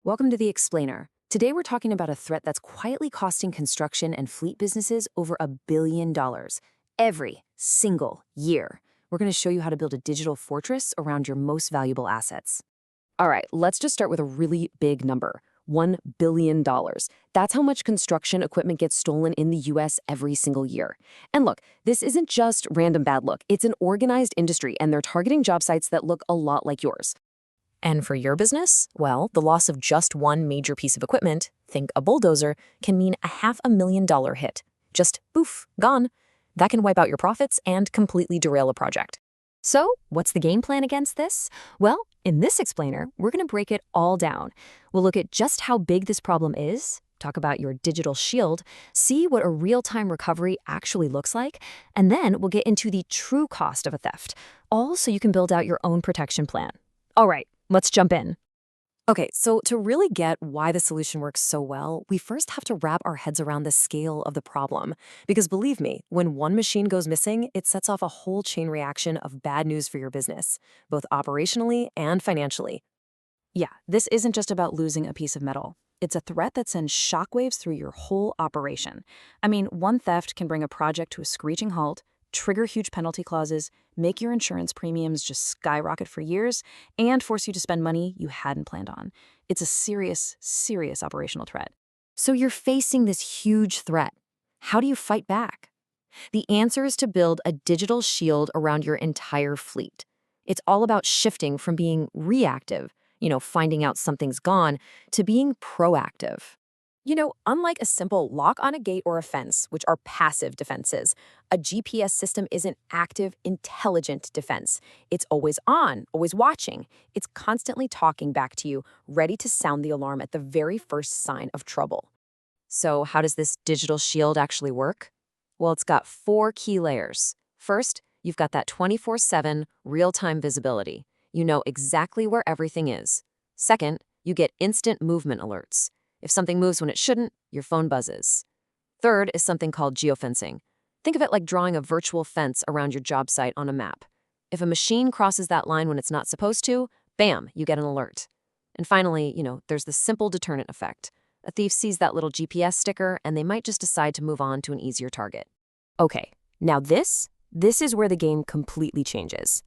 Welcome to The Explainer. Today we're talking about a threat that's quietly costing construction and fleet businesses over $1 billion every single year. We're going to show you how to build a digital fortress around your most valuable assets. All right, let's just start with a really big number. $1 billion. That's how much construction equipment gets stolen in the US every single year. And look, this isn't just random bad luck. It's an organized industry, and they're targeting job sites that look a lot like yours. And for your business, well, the loss of just one major piece of equipment, think a bulldozer, can mean a $500,000 hit. Just poof, gone. That can wipe out your profits and completely derail a project. So, what's the game plan against this? Well, in this explainer, we're going to break it all down. We'll look at just how big this problem is, talk about your digital shield, see what a real-time recovery actually looks like, and then we'll get into the true cost of a theft, all so you can build out your own protection plan. All right, let's jump in. Okay, so to really get why the solution works so well, we first have to wrap our heads around the scale of the problem. Because believe me, when one machine goes missing, it sets off a whole chain reaction of bad news for your business, both operationally and financially. Yeah, this isn't just about losing a piece of metal. It's a threat that sends shockwaves through your whole operation. I mean, one theft can bring a project to a screeching halt, trigger huge penalty clauses, make your insurance premiums just skyrocket for years, and force you to spend money you hadn't planned on. It's a serious, serious operational threat. So you're facing this huge threat. How do you fight back? The answer is to build a digital shield around your entire fleet. It's all about shifting from being reactive, finding out something's gone, to being proactive. Unlike a simple lock on a gate or a fence, which are passive defenses, a GPS system is an active, intelligent defense. It's always on, always watching. It's constantly talking back to you, ready to sound the alarm at the very first sign of trouble. So how does this digital shield actually work? Well, it's got 4 key layers. First, you've got that 24/7 real-time visibility. You know exactly where everything is. Second, you get instant movement alerts. If something moves when it shouldn't, your phone buzzes. Third is something called geofencing. Think of it like drawing a virtual fence around your job site on a map. If a machine crosses that line when it's not supposed to, bam, you get an alert. And finally, there's the simple deterrent effect. A thief sees that little GPS sticker, and they might just decide to move on to an easier target. Okay, now this is where the game completely changes.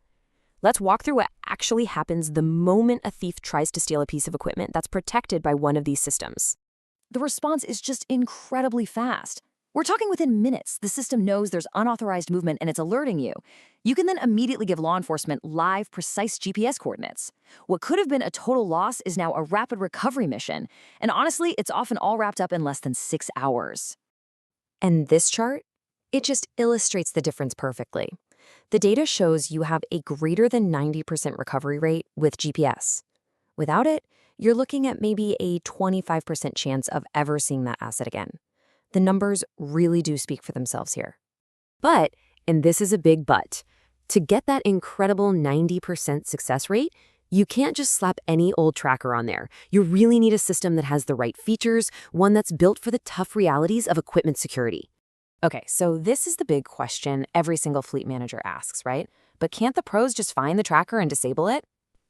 Let's walk through what actually happens the moment a thief tries to steal a piece of equipment that's protected by one of these systems. The response is just incredibly fast. We're talking within minutes. The system knows there's unauthorized movement and it's alerting you. You can then immediately give law enforcement live, precise GPS coordinates. What could have been a total loss is now a rapid recovery mission. And honestly, it's often all wrapped up in less than 6 hours. And this chart? It just illustrates the difference perfectly. The data shows you have a greater than 90% recovery rate with GPS. Without it, you're looking at maybe a 25% chance of ever seeing that asset again. The numbers really do speak for themselves here. But, and this is a big but, to get that incredible 90% success rate, you can't just slap any old tracker on there. You really need a system that has the right features, one that's built for the tough realities of equipment security. Okay, so this is the big question every single fleet manager asks, right? But can't the pros just find the tracker and disable it?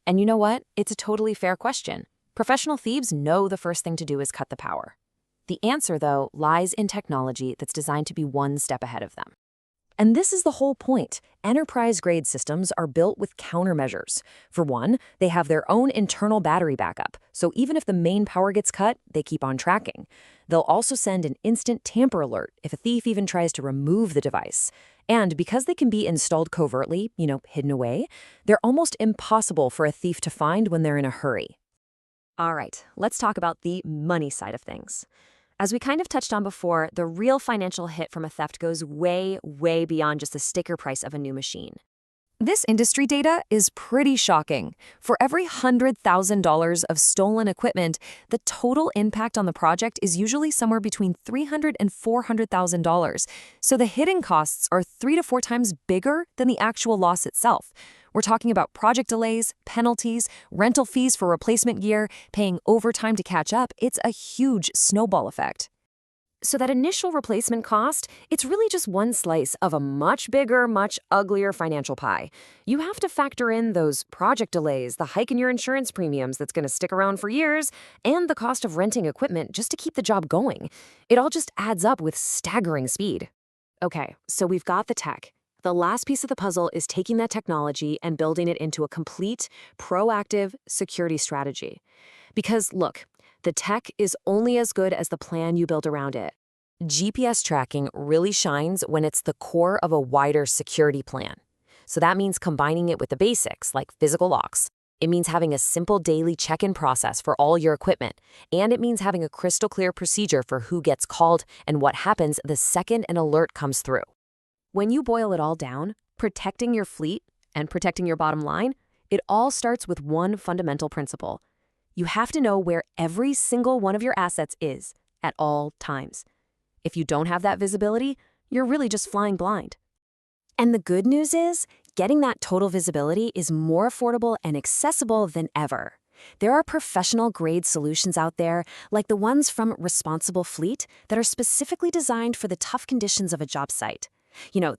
And you know what? It's a totally fair question. Professional thieves know the first thing to do is cut the power. The answer, though, lies in technology that's designed to be one step ahead of them. And this is the whole point. Enterprise-grade systems are built with countermeasures. For one, they have their own internal battery backup, so even if the main power gets cut, they keep on tracking. They'll also send an instant tamper alert if a thief even tries to remove the device. And because they can be installed covertly, hidden away, they're almost impossible for a thief to find when they're in a hurry. All right, let's talk about the money side of things. As we kind of touched on before, the real financial hit from a theft goes way, way beyond just the sticker price of a new machine. This industry data is pretty shocking. For every $100,000 of stolen equipment, the total impact on the project is usually somewhere between $300,000 and $400,000. So the hidden costs are 3 to 4 times bigger than the actual loss itself. We're talking about project delays, penalties, rental fees for replacement gear, paying overtime to catch up. It's a huge snowball effect. So that initial replacement cost, it's really just one slice of a much bigger, much uglier financial pie. You have to factor in those project delays, the hike in your insurance premiums that's going to stick around for years, and the cost of renting equipment just to keep the job going. It all just adds up with staggering speed. Okay, so we've got the tech. The last piece of the puzzle is taking that technology and building it into a complete, proactive security strategy. Because look, the tech is only as good as the plan you build around it. GPS tracking really shines when it's the core of a wider security plan. So that means combining it with the basics, like physical locks. It means having a simple daily check-in process for all your equipment. And it means having a crystal clear procedure for who gets called and what happens the second an alert comes through. When you boil it all down, protecting your fleet and protecting your bottom line, it all starts with one fundamental principle. You have to know where every single one of your assets is at all times. If you don't have that visibility, you're really just flying blind. And the good news is, getting that total visibility is more affordable and accessible than ever. There are professional-grade solutions out there, like the ones from Responsible Fleet, that are specifically designed for the tough conditions of a job site.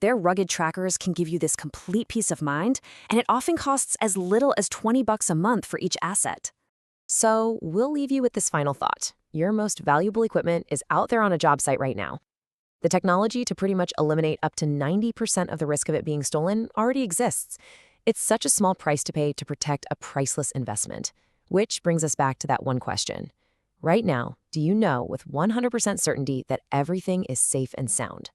Their rugged trackers can give you this complete peace of mind, and it often costs as little as $20 a month for each asset. So we'll leave you with this final thought. Your most valuable equipment is out there on a job site right now. The technology to pretty much eliminate up to 90% of the risk of it being stolen already exists. It's such a small price to pay to protect a priceless investment. Which brings us back to that one question. Right now, do you know with 100% certainty that everything is safe and sound?